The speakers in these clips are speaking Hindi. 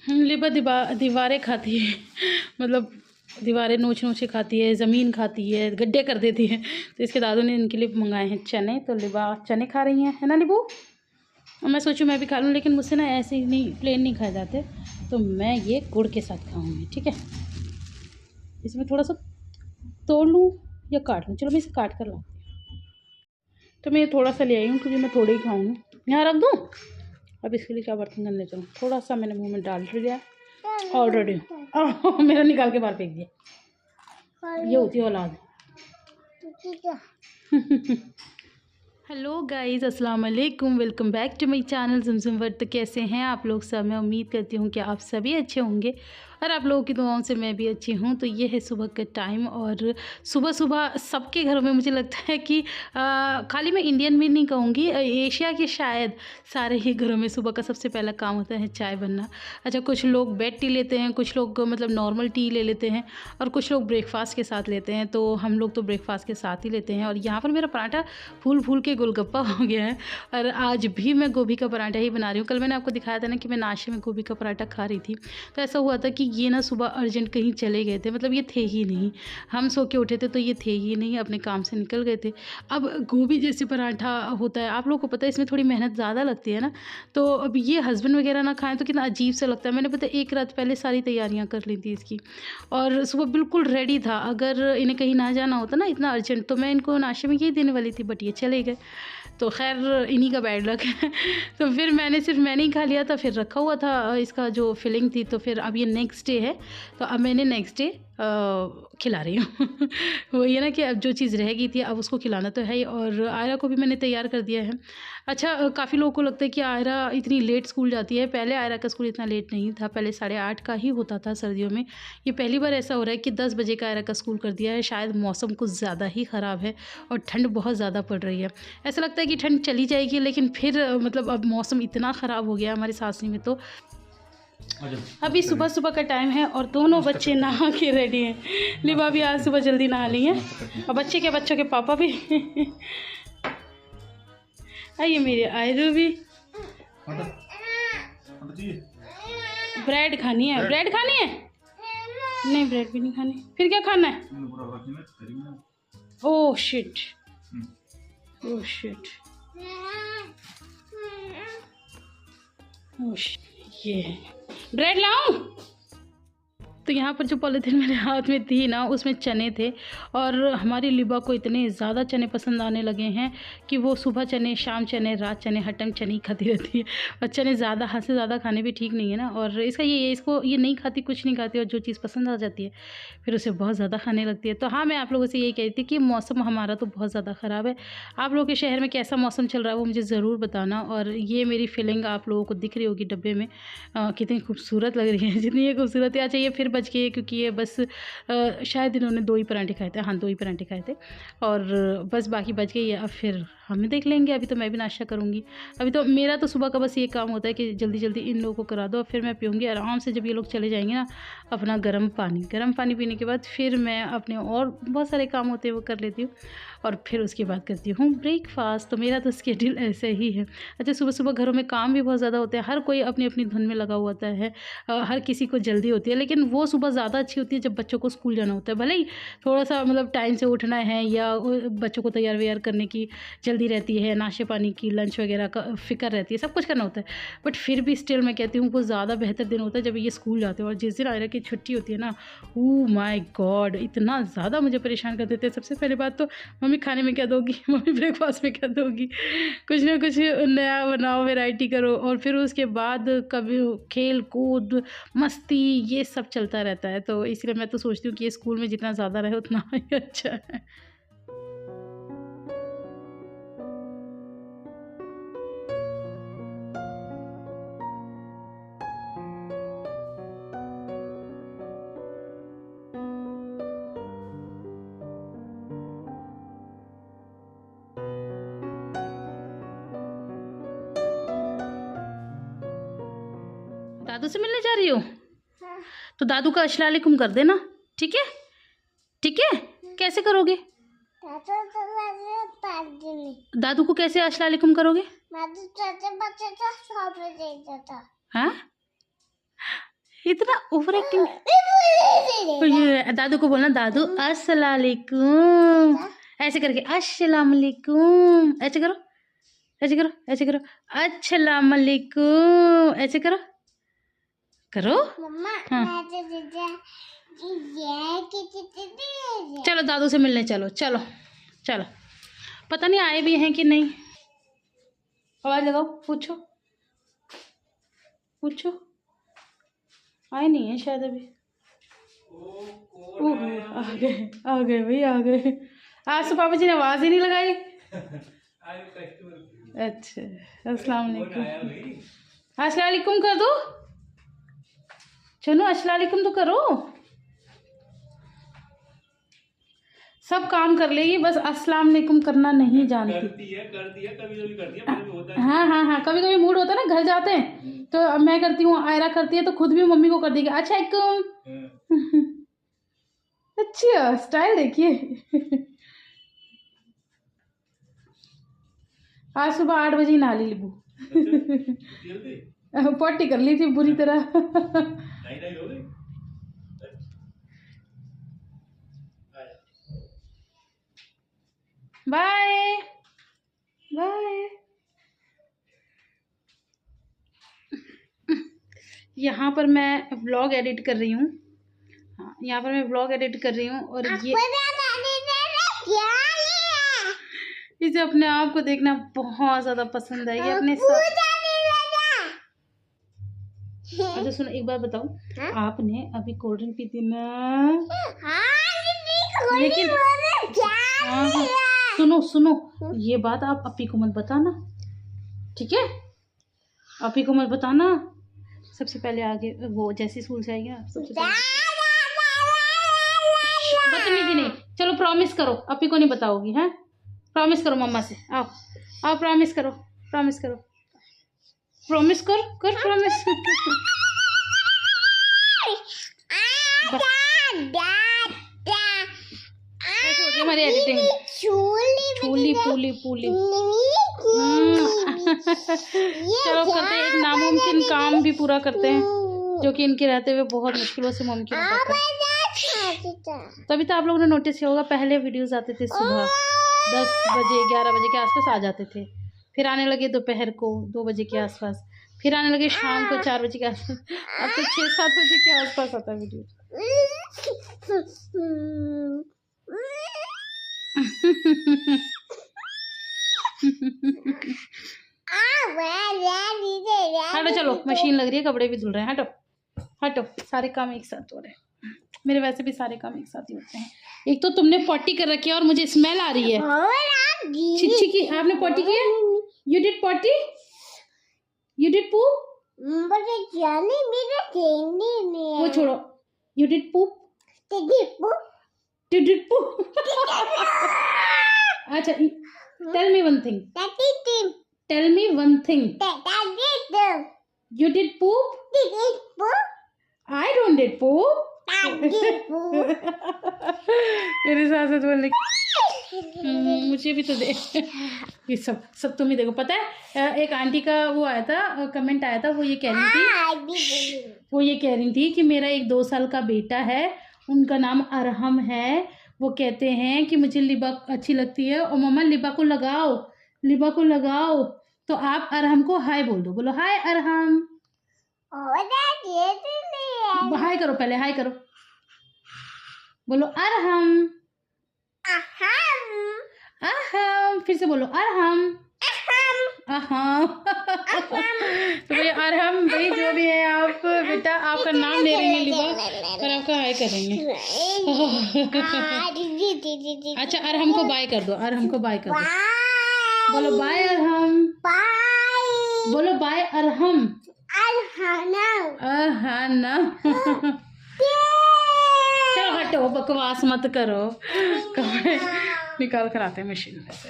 लिबा दीवारें खाती है मतलब दीवारें नोच नोच के खाती है, ज़मीन खाती है, गड्ढे कर देती है। तो इसके दादू ने इनके लिए मंगाए हैं चने, तो लिबा चने खा रही हैं, है ना लिबू? और मैं सोचूं मैं भी खा लूँ, लेकिन मुझसे ना ऐसे ही नहीं, प्लेन नहीं खाए जाते, तो मैं ये गुड़ के साथ खाऊंगी। ठीक है, इसमें थोड़ा सा तोड़ लूँ या काट लूँ? चलो मैं इसे काट कर लाऊँ। तो मैं थोड़ा सा ले आई हूँ क्योंकि मैं थोड़ा ही खाऊंगी। यहाँ रख दूँ? अब इसके लिए क्या बर्तन करने चलूँ? थोड़ा सा मैंने मुँह में डाल दिया ऑलरेडी। मेरा निकाल के बाहर फेंक दिया। ये होती है औलाद। हेलो गाइज़, अस्सलाम वालेकुम, welcome back to my channel Zamzam world. तो कैसे हैं आप लोग सब? मैं उम्मीद करती हूँ कि आप सभी अच्छे होंगे और आप लोगों की दुआओं से मैं भी अच्छी हूँ। तो ये है सुबह का टाइम और सुबह सुबह सबके घरों में मुझे लगता है कि खाली मैं इंडियन में नहीं कहूँगी, एशिया के शायद सारे ही घरों में सुबह का सबसे पहला काम होता है चाय बनना। अच्छा, कुछ लोग बेड टी लेते हैं, कुछ लोग मतलब नॉर्मल टी ले लेते हैं और कुछ लोग ब्रेकफास्ट के साथ लेते हैं। तो हम लोग तो ब्रेकफास्ट के साथ ही लेते हैं। और यहाँ पर मेरा पराठा फूल फूल के गोलगप्पा हो गया है और आज भी मैं गोभी का पराठा ही बना रही हूँ। कल मैंने आपको दिखाया था ना कि मैं नाश्ते में गोभी का पराठा खा रही थी। तो ऐसा हुआ था कि ये ना सुबह अर्जेंट कहीं चले गए थे, मतलब ये थे ही नहीं। हम सो के उठे थे तो ये थे ही नहीं, अपने काम से निकल गए थे। अब गोभी जैसे पराठा होता है, आप लोगों को पता है इसमें थोड़ी मेहनत ज़्यादा लगती है ना। तो अब ये हस्बैंड वगैरह ना खाएं तो कितना अजीब सा लगता है। मैंने पता एक रात पहले सारी तैयारियाँ कर ली थी इसकी और सुबह बिल्कुल रेडी था। अगर इन्हें कहीं ना जाना होता ना इतना अर्जेंट, तो मैं इनको नाश्ते में यही देने वाली थी, बट ये चले गए। तो खैर इन्हीं का बैड लक है। तो फिर मैंने ही खा लिया था, फिर रखा हुआ था इसका जो फिलिंग थी। तो फिर अब ये नेक्स्ट डे है, तो अब मैंने नेक्स्ट डे खिला रही हूँ। वो ये ना कि अब जो चीज़ रह गई थी अब उसको खिलाना तो है ही। और आयरा को भी मैंने तैयार कर दिया है। अच्छा, काफ़ी लोगों को लगता है कि आयरा इतनी लेट स्कूल जाती है। पहले आयरा का स्कूल इतना लेट नहीं था, पहले 8:30 का ही होता था सर्दियों में। ये पहली बार ऐसा हो रहा है कि 10 बजे का आयरा का स्कूल कर दिया है। शायद मौसम कुछ ज़्यादा ही ख़राब है और ठंड बहुत ज़्यादा पड़ रही है। ऐसा लगता है कि ठंड चली जाएगी, लेकिन फिर मतलब अब मौसम इतना ख़राब हो गया हमारी सासरी में। तो अभी सुबह सुबह का टाइम है और दोनों बच्चे नहा के रेडी हैं। लिबा भी आज सुबह जल्दी नहा ली है और बच्चों के पापा भी। आइए मेरे आयरू भी। ब्रेड खानी है? ब्रेड खानी है? नहीं, ब्रेड भी नहीं खानी। फिर क्या खाना है? Oh shit, oh shit, oh shit. ये है ब्रेड लाऊं? तो यहाँ पर जो पॉलीथीन मेरे हाथ में थी ना, उसमें चने थे और हमारी लिबा को इतने ज़्यादा चने पसंद आने लगे हैं कि वो सुबह चने, शाम चने, रात चने, हर टाइम चने ही खाती रहती है। और चने ज़्यादा, हद से ज़्यादा खाने भी ठीक नहीं है ना। और इसका इसको ये नहीं खाती, कुछ नहीं खाती, और जो चीज़ पसंद आ जाती है फिर उसे बहुत ज़्यादा खाने लगती है। तो हाँ, मैं आप लोगों से यही कहती थी कि मौसम हमारा तो बहुत ज़्यादा ख़राब है। आप लोगों के शहर में कैसा मौसम चल रहा है वो मुझे ज़रूर बताना। और ये मेरी फीलिंग आप लोगों को दिख रही होगी डब्बे में, कितनी खूबसूरत लग रही है। जितनी ये खूबसूरत है। अच्छा, ये फिर बच गई क्योंकि ये बस शायद इन्होंने 2 ही पराठे खाए थे। हाँ, 2 ही पराठे खाए थे और बस बाकी बच गई है। अब फिर हम देख लेंगे, अभी तो मैं भी नाश्ता करूँगी। अभी तो मेरा तो सुबह का बस ये काम होता है कि जल्दी जल्दी इन लोगों को करा दो और फिर मैं पीऊँगी आराम से। जब ये लोग चले जाएंगे ना, अपना गर्म पानी पीने के बाद फिर मैं अपने और बहुत सारे काम होते हैं वो कर लेती हूँ और फिर उसके बाद करती हूँ ब्रेकफास्ट। तो मेरा तो स्केड्यूल ऐसे ही है। अच्छा, सुबह सुबह घरों में काम भी बहुत ज़्यादा होते हैं, हर कोई अपनी अपनी धुन में लगा हुआ होता है। हर किसी को जल्दी होती है, लेकिन वो सुबह ज़्यादा अच्छी होती है जब बच्चों को स्कूल जाना होता है। भले ही थोड़ा सा मतलब टाइम से उठना है या बच्चों को तैयार वैयार करने की जल्दी रहती है, नाश्ते पानी की, लंच वगैरह का फ़िक्र रहती है, सब कुछ करना होता है, बट फिर भी स्टिल मैं कहती हूँ वो ज़्यादा बेहतर दिन होता है जब ये स्कूल जाते हैं। और जिस दिन आयरा की छुट्टी होती है ना, ओह माय गॉड, इतना ज़्यादा मुझे परेशान कर देते हैं। सबसे पहली बात तो मम्मी खाने में क्या दोगी, मम्मी ब्रेकफास्ट में क्या दोगी, कुछ ना कुछ नया बनाओ, वैरायटी करो। और फिर उसके बाद कभी खेल कूद, मस्ती, ये सब चलता रहता है। तो इसलिए मैं तो सोचती हूँ कि ये स्कूल में जितना ज़्यादा रहे उतना ही अच्छा है। दादू से मिलने जा रही हो? हाँ। तो दादू का अस्सलाम वालेकुम कर देना, ठीक है? ठीक है? कैसे करोगे? दादू को कैसे अस्सलाम वालेकुम करोगे? हाँ, इतना ओवर एक्टिंग। ये दादू को बोलना, दादू अस्सलाम वालेकुम, ऐसे करके अस्सलाम वालेकुम, ऐसे करो, ऐसे करो, ऐसे करो, अस्सलाम वालेकुम, ऐसे करो, करो। हाँ चलो दादू से मिलने चलो, चलो चलो। पता नहीं आए भी हैं कि नहीं, आवाज लगाओ, पूछो पूछो। आए नहीं है शायद अभी। ओह आ गए भाई, आ गए। आज तो पापा जी ने आवाज ही नहीं लगाई। अच्छा, अस्सलाम वालेकुम, अस्सलाम वालेकुम कर दो। चलो अस्सलाम वालेकुम तो करो। सब काम कर लेगी, बस अस्सलाम वालेकुम करना नहीं जानती। कर दिया कभी कभी कर दिया, होता है। हाँ हाँ हाँ, कभी कभी मूड होता है ना, घर जाते हैं तो अब मैं करती हूँ, आयरा करती है तो खुद भी मम्मी को कर देगी अच्छा वालेकुम। अच्छा स्टाइल देखिए। आज सुबह 8 बजे नहा ली लिबू। पॉटी कर ली थी बुरी तरह। Bye bye. यहाँ पर मैं व्लॉग एडिट कर रही हूँ। हाँ, यहाँ पर मैं व्लॉग एडिट कर रही हूँ और ये इसे अपने आप को देखना बहुत ज़्यादा पसंद है। ये अपने साथ। अच्छा सुनो, एक बात बताओ, आपने अभी कोल्ड ड्रिंक पी थी ना? लेकिन हाँ, सुनो सुनो, ये बात आप अपी को मत बताना, ठीक है? अपी को मत बताना। सबसे पहले आगे वो जैसे स्कूल से आएगी ना, सबसे पहले बदतमीजी नहीं। चलो प्रॉमिस करो, अपी को नहीं बताओगी। हैं, प्रॉमिस करो मम्मा से। आओ आओ, प्रॉमिस करो, प्रॉमिस करो, प्रॉमिस कर कर प्रॉमिस। ऐसे होती है हमारी एडिटिंग, फूली फूली फूली। चलो करते हैं, एक नामुमकिन काम भी पूरा करते हैं जो कि इनके रहते हुए बहुत मुश्किलों से मुमकिन हो पाता है। तभी तो आप लोगों ने नोटिस किया होगा, पहले वीडियोस आते थे सुबह 10 बजे 11 बजे के आसपास आ जाते थे, फिर आने लगे दोपहर को 2 बजे के आसपास, फिर आने लगे शाम को 4 बजे के आसपास, अब तो 6-7 बजे के आसपास आता है वीडियो। हटो, चलो मशीन लग रही है, कपड़े भी धुल रहे हैं। हटो हटो, सारे काम एक साथ हो रहे हैं। मेरे वैसे भी सारे काम एक साथ ही होते हैं। एक तो तुमने पॉटी कर रखी है और मुझे स्मेल आ रही है छिच्छी की। आपने पॉटी किया? You did potty? You did poop? वो छोड़ो, you did poop? Did poop? अच्छा, tell me one thing, tell me one thing, you did poop? I don't did poop. मेरे साथ बोलने मुझे भी तो दे। ये सब तुम ही देखो। पता है एक आंटी का वो आया था, कमेंट आया था, वो ये कह रही थी कि मेरा एक 2 साल का बेटा है, उनका नाम अरहम है। वो कहते हैं कि मुझे लिबा अच्छी लगती है और मम्मा लिबा को लगाओ, लिबा को लगाओ। तो आप अरहम को हाय बोल दो, बोलो हाय अरहम। हाय करो, पहले हाय करो, बोलो अरहम। अरहम, फिर से बोलो अरहम। अरहम। तो भाई अरहम, भाई जो भी है आप बेटा, आपका नाम ले रही है लिबा और आपका हाय करेंगे। अच्छा अरहम को बाय कर दो, अरहम को बाय कर दो, बोलो बाय अरहम, बोलो बाय अरहम। चलो हटो, बकवास मत करो, कपड़े निकाल कर आते हैं मशीन में से।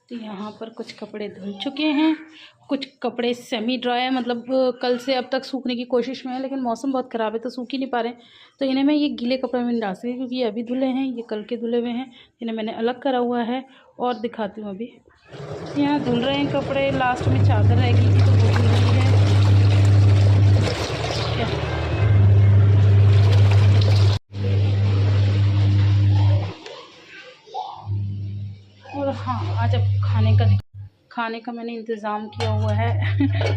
तो यहाँ पर कुछ कपड़े धुल चुके हैं, कुछ कपड़े सेमी ड्राई है, मतलब कल से अब तक सूखने की कोशिश में है, लेकिन मौसम बहुत ख़राब है तो सूख ही नहीं पा रहे। तो इन्हें मैं ये गीले कपड़े में डाल सकती, क्योंकि ये अभी धुले हैं, ये कल के धुले हुए हैं, इन्हें मैंने अलग करा हुआ है। और दिखाती हूँ। अभी यहाँ धुल रहे हैं कपड़े, लास्ट में चादर रह गई थी तो वो धुल रही है। और हाँ, आज अब खाने का मैंने इंतज़ाम किया हुआ है।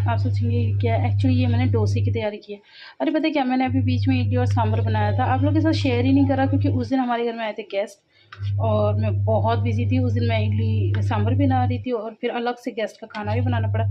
आप सोचेंगे क्या, एक्चुअली ये मैंने डोसे की तैयारी की है। अरे पता है क्या, मैंने अभी बीच में इडली और सांभर बनाया था, आप लोगों के साथ शेयर ही नहीं करा क्योंकि उस दिन हमारे घर में आए थे गेस्ट और मैं बहुत बिजी थी। उस दिन मैं इडली सांभर भी बना रही थी और फिर अलग से गेस्ट का खाना भी बनाना पड़ा।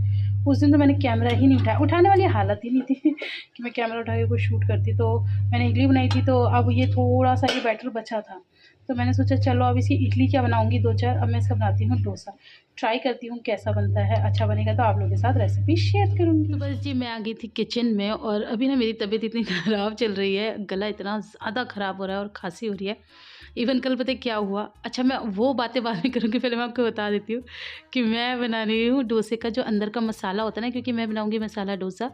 उस दिन तो मैंने कैमरा ही नहीं उठाया, उठाने वाली हालत ही नहीं थी कि मैं कैमरा उठा के कुछ शूट करती। तो मैंने इडली बनाई थी, तो अब ये थोड़ा सा ये बैटर बचा था तो मैंने सोचा चलो अब इसकी इडली क्या बनाऊंगी 2-4, अब मैं इसका बनाती हूँ डोसा। ट्राई करती हूँ कैसा बनता है, अच्छा बनेगा तो आप लोगों के साथ रेसिपी शेयर करूँगी। तो बस जी मैं आ गई थी किचन में और अभी ना मेरी तबीयत इतनी ख़राब चल रही है, गला इतना ज़्यादा ख़राब हो रहा है और खांसी हो रही है। इवन कल पता है क्या हुआ, अच्छा मैं वो बातें बाद में करूँगी, पहले मैं आपको बता देती हूँ कि मैं बना रही हूँ डोसे का जो अंदर का मसाला होता है ना, क्योंकि मैं बनाऊँगी मसाला डोसा।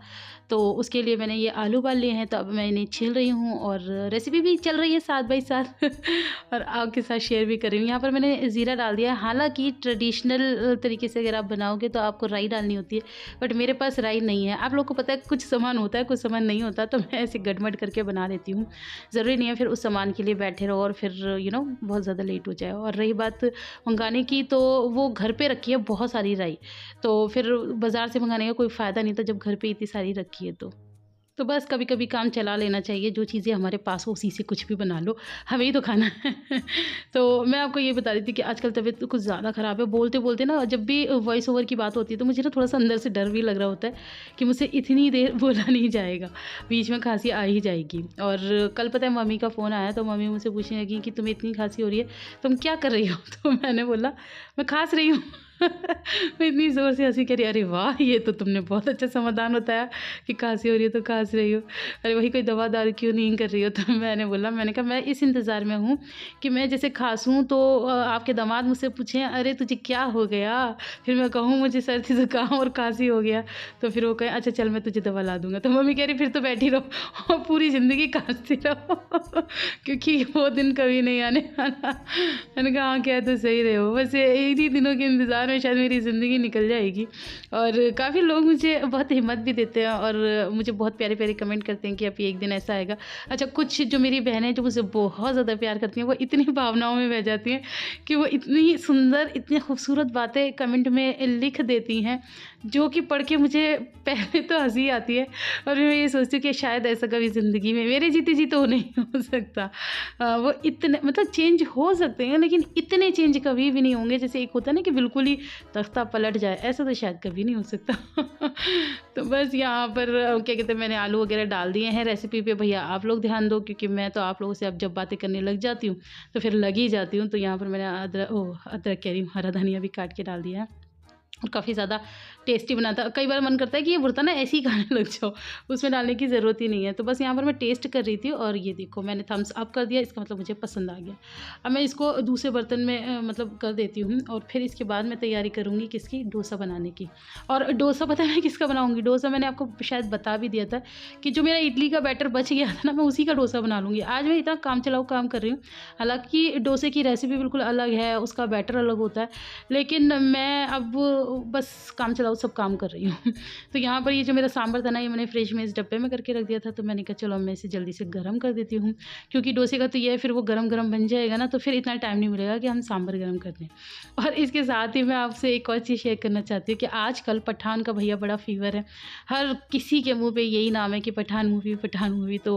तो उसके लिए मैंने ये आलू उबाल लिए हैं, तो अब मैं इन्हें छील रही हूँ और रेसिपी भी चल रही है साथ बाई साथ और आपके साथ शेयर भी कर रही हूँ। यहाँ पर मैंने ज़ीरा डाल दिया। हालाँकि ट्रेडिशनल तरीके से अगर आप बनाओगे तो आपको राई डालनी होती है, बट मेरे पास राई नहीं है। आप लोग को पता है कुछ सामान होता है कुछ सामान नहीं होता, तो मैं ऐसे गड़मड़ करके बना देती हूँ। ज़रूरी नहीं है फिर उस सामान के लिए बैठे रहो और फिर बहुत ज़्यादा लेट हो जाए। और रही बात मंगाने की, तो वो घर पे रखी है बहुत सारी राई, तो फिर बाज़ार से मंगाने का कोई फ़ायदा नहीं था जब घर पे इतनी सारी रखी है। तो बस कभी कभी काम चला लेना चाहिए, जो चीज़ें हमारे पास हो उसी से कुछ भी बना लो, हमें ही तो खाना है तो मैं आपको ये बता रही थी कि आजकल तबीयत तो कुछ ज़्यादा ख़राब है। बोलते बोलते ना, जब भी वॉइस ओवर की बात होती है तो मुझे ना थोड़ा सा अंदर से डर भी लग रहा होता है कि मुझसे इतनी देर बोला नहीं जाएगा, बीच में खांसी आ ही जाएगी। और कल पता है मम्मी का फ़ोन आया, तो मम्मी मुझसे पूछने लगी कि तुम्हें इतनी खांसी हो रही है, तुम क्या कर रही हो? तो मैंने बोला मैं खांस रही हूँ मैं इतनी ज़ोर से हंसी करी, अरे वाह ये तो तुमने बहुत अच्छा समाधान बताया कि खांसी हो रही है तो खांस रही हो, अरे वही कोई दवा दारू क्यों नहीं कर रही हो? तो मैंने कहा मैं इस इंतज़ार में हूँ कि मैं जैसे खांसूँ तो आपके दामाद मुझसे पूछें अरे तुझे क्या हो गया, फिर मैं कहूँ मुझे सर्दी ज़ुकाम और खांसी हो गया, तो फिर वो कहे अच्छा चल मैं तुझे दवा ला दूँगा। तो मम्मी कह रही फिर तो बैठी रहो और पूरी ज़िंदगी खांसती रहो क्योंकि वो दिन कभी नहीं आने वाला। मैंने कहा हाँ क्या तो सही रहे हो, बस इन्हीं दिनों के इंतज़ार में शायद मेरी ज़िंदगी निकल जाएगी। और काफ़ी लोग मुझे बहुत हिम्मत भी देते हैं और मुझे बहुत प्यारे प्यारे कमेंट करते हैं कि अभी एक दिन ऐसा आएगा। अच्छा कुछ जो मेरी बहनें जो मुझे बहुत ज़्यादा प्यार करती हैं, वो इतनी भावनाओं में बह जाती हैं कि वो इतनी सुंदर इतनी खूबसूरत बातें कमेंट में लिख देती हैं, जो कि पढ़ के मुझे पहले तो हंसी आती है और मैं ये सोचती हूँ कि शायद ऐसा कभी ज़िंदगी में मेरे जीते जी तो नहीं हो सकता। वो इतने मतलब चेंज हो सकते हैं लेकिन इतने चेंज कभी भी नहीं होंगे जैसे एक होता है ना कि बिल्कुल ही तख्ता पलट जाए, ऐसा तो शायद कभी नहीं हो सकता तो बस यहाँ पर क्या कहते हैं मैंने आलू वगैरह डाल दिए हैं। रेसिपी पे भैया आप लोग ध्यान दो, क्योंकि मैं तो आप लोगों से अब जब बातें करने लग जाती हूँ तो फिर लग ही जाती हूँ। तो यहाँ पर मैंने अदरक कह रही हूँ, हरा धनिया भी काट के डाल दिया है और काफ़ी ज़्यादा टेस्टी बनाता है। कई बार मन करता है कि ये बर्तन ना ऐसे ही खाने लग जाओ, उसमें डालने की ज़रूरत ही नहीं है। तो बस यहाँ पर मैं टेस्ट कर रही थी और ये देखो मैंने थम्स अप कर दिया, इसका मतलब मुझे पसंद आ गया। अब मैं इसको दूसरे बर्तन में मतलब कर देती हूँ और फिर इसके बाद मैं तैयारी करूँगी किसकी, डोसा बनाने की। और डोसा पता है मैं किसका बनाऊँगी, डोसा मैंने आपको शायद बता भी दिया था कि जो मेरा इडली का बैटर बच गया था ना, मैं उसी का डोसा बना लूँगी। आज मैं इतना काम चलाऊ काम कर रही हूँ, हालाँकि डोसे की रेसिपी बिल्कुल अलग है, उसका बैटर अलग होता है, लेकिन मैं अब बस काम चलाओ सब काम कर रही हूँ तो यहाँ पर ये जो मेरा सांभर था ना, ये मैंने फ्रिज में इस डब्बे में करके रख दिया था। तो मैंने कहा चलो मैं इसे जल्दी से गर्म कर देती हूँ, क्योंकि डोसे का तो ये है फिर वो गरम गरम बन जाएगा ना, तो फिर इतना टाइम नहीं मिलेगा कि हम सांभर गर्म कर दें। और इसके साथ ही मैं आपसे एक और चीज़ शेयर करना चाहती हूँ कि आजकल पठान का भैया बड़ा फीवर है, हर किसी के मुँह पर यही नाम है कि पठान मूवी पठान मूवी। तो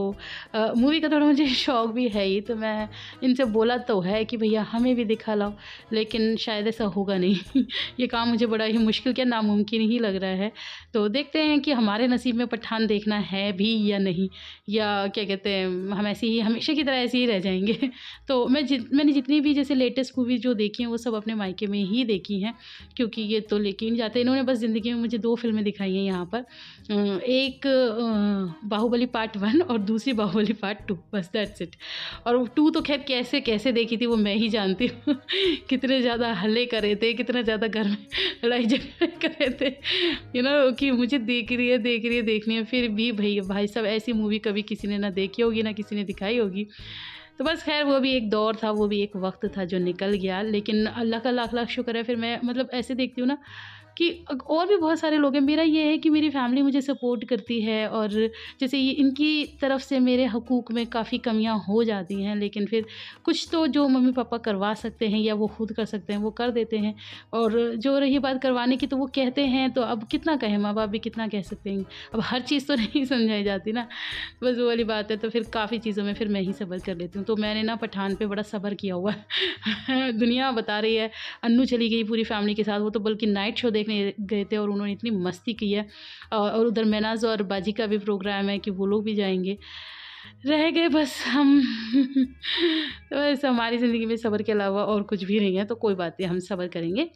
मूवी का थोड़ा मुझे शौक भी है ही, तो मैं इनसे बोला तो है कि भैया हमें भी दिखा लाओ, लेकिन शायद ऐसा होगा नहीं ये काम मुझे बड़ा ही मुश्किल क्या नामुमकिन ही लग रहा है। तो देखते हैं कि हमारे नसीब में पठान देखना है भी या नहीं, या क्या कहते हैं हम ऐसे ही हमेशा की तरह ऐसे ही रह जाएंगे तो मैंने जितनी भी जैसे लेटेस्ट मूवी जो देखी हैं वो सब अपने मायके में ही देखी हैं, क्योंकि ये तो लेके नहीं जाते। इन्होंने बस ज़िंदगी में मुझे 2 फिल्में दिखाई हैं यहाँ पर, एक बाहुबली पार्ट 1 और दूसरी बाहुबली पार्ट 2, बस दैट्स इट। और 2 तो खैर कैसे कैसे देखी थी वो मैं ही जानती हूँ कितने ज़्यादा हल्ले करे थे, कितना ज़्यादा घर में लड़ाई झगड़े करे थे, कि मुझे देख रही है देखनी है। फिर भी भाई साहब ऐसी मूवी कभी किसी ने ना देखी होगी ना किसी ने दिखाई होगी। तो बस ख़ैर वो भी एक दौर था, वो भी एक वक़्त था जो निकल गया। लेकिन अल्लाह का लाख-लाख शुक्र है, फिर मैं मतलब ऐसे देखती हूँ ना कि और भी बहुत सारे लोग हैं। मेरा ये है कि मेरी फ़ैमिली मुझे सपोर्ट करती है, और जैसे ये इनकी तरफ से मेरे हकूक़ में काफ़ी कमियाँ हो जाती हैं, लेकिन फिर कुछ तो जो मम्मी-पापा करवा सकते हैं या वो खुद कर सकते हैं, वो कर देते हैं। और जो रही बात करवाने की, तो वो कहते हैं, तो अब कितना कहें, माँ-बाप भी कितना कह सकते हैं। अब हर चीज़ तो नहीं समझाई जाती ना, बस वो वाली बात है। तो फिर काफ़ी चीज़ों में फिर मैं ही सब्र कर लेती हूँ। तो मैंने ना पठान पे बड़ा सब्र किया हुआ है। दुनिया बता रही है, अन्नू चली गई पूरी फैमिली के साथ, वो तो बल्कि नाइट शो देखने गए थे और उन्होंने इतनी मस्ती की है। और उधर महनाज़ और बाजी का भी प्रोग्राम है कि वो लोग भी जाएँगे। रह गए बस हम। तो बस हमारी ज़िंदगी में सब्र के अलावा और कुछ भी नहीं है, तो कोई बात नहीं, हम सब्र करेंगे।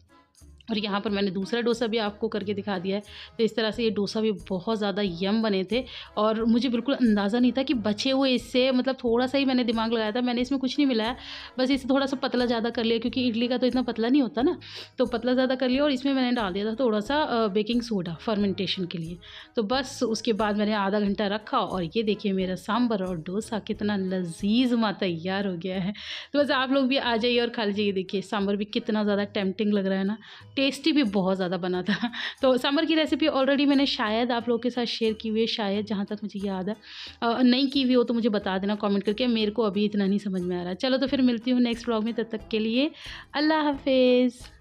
और यहाँ पर मैंने दूसरा डोसा भी आपको करके दिखा दिया है। तो इस तरह से ये डोसा भी बहुत ज़्यादा यम बने थे, और मुझे बिल्कुल अंदाज़ा नहीं था कि बचे हुए इससे, मतलब थोड़ा-सा ही मैंने दिमाग लगाया था। मैंने इसमें कुछ नहीं मिलाया, बस इसे थोड़ा-सा पतला ज़्यादा कर लिया, क्योंकि इडली का तो इतना पतला नहीं होता ना, तो पतला ज़्यादा कर लिया। और इसमें मैंने डाल दिया था थोड़ा-सा बेकिंग सोडा फर्मेंटेशन के लिए। तो बस उसके बाद मैंने आधा घंटा रखा, और ये देखिए मेरा सांभर और डोसा कितना लज़ीज़ मा तैयार हो गया है। तो बस आप लोग भी आ जाइए और खा लीजिए। ये देखिए सांभर भी कितना ज़्यादा टेम्प्टिंग लग रहा है ना, टेस्टी भी बहुत ज़्यादा बना था। तो सांभर की रेसिपी ऑलरेडी मैंने शायद आप लोगों के साथ शेयर की हुई है, शायद, जहाँ तक मुझे याद है। नहीं की हुई हो तो मुझे बता देना कमेंट करके, मेरे को अभी इतना नहीं समझ में आ रहा है। चलो तो फिर मिलती हूँ नेक्स्ट व्लॉग में, तब तक के लिए अल्लाह हाफ़िज़।